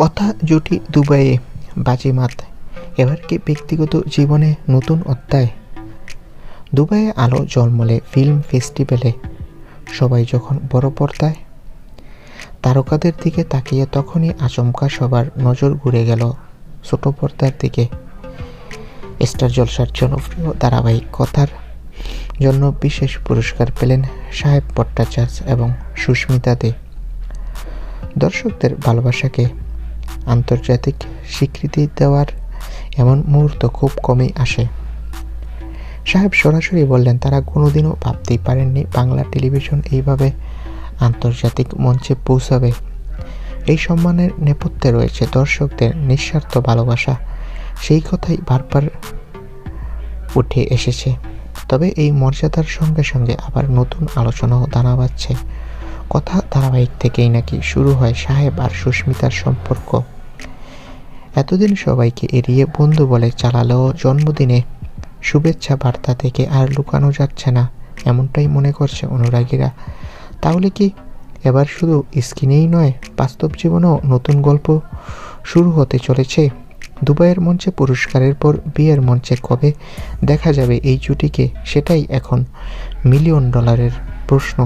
কথা জুটি দুবাইয়ে বাজিমাত, এবার কি ব্যক্তিগত জীবনে নতুন অধ্যায়? দুবাইয়ে আলো ঝলমলে ফিল্ম ফেস্টিভ্যালে সবাই যখন বড় পর্দায় তারকাদের দিকে তাকিয়ে তখনই আচমকা সবার নজর ঘুরে গেল ছোট পর্দার দিকে। স্টার জলসার জনপ্রিয় ধারাবাহিক কথার জন্য বিশেষ পুরস্কার পেলেন সাহেব ভট্টাচার্য এবং সুস্মিতা দে। দর্শকদের ভালোবাসাকে আন্তর্জাতিক স্বীকৃতি দেওয়ার এমন মুহূর্ত খুব কমই আসে। সাহেব সরাসরি বললেন তারা কোনোদিনও ভাবতেই পারেননি বাংলা টেলিভিশন এইভাবে আন্তর্জাতিক মঞ্চে পৌঁছাবে। এই সম্মানের নেপথ্যে রয়েছে দর্শকদের নিঃস্বার্থ ভালোবাসা, সেই কথাই বারবার উঠে এসেছে। তবে এই মর্যাদার সঙ্গে সঙ্গে আবার নতুন আলোচনাও দানা বাঁধছে। কথা ধারাবাহিক থেকেই নাকি শুরু হয় সাহেব আর সুস্মিতার সম্পর্ক। এতদিন সবাইকে এড়িয়ে বন্ধু বলে চালালেও জন্মদিনে শুভেচ্ছা বার্তা থেকে আর লুকানো যাচ্ছে না, এমনটাই মনে করছে অনুরাগীরা। তাহলে কি এবার শুধু স্ক্রিনেই নয়, বাস্তব জীবনেও নতুন গল্প শুরু হতে চলেছে? দুবাইয়ের মঞ্চে পুরস্কারের পর বিয়ের মঞ্চে কবে দেখা যাবে এই জুটিকে, সেটাই এখন $1,000,000 প্রশ্ন।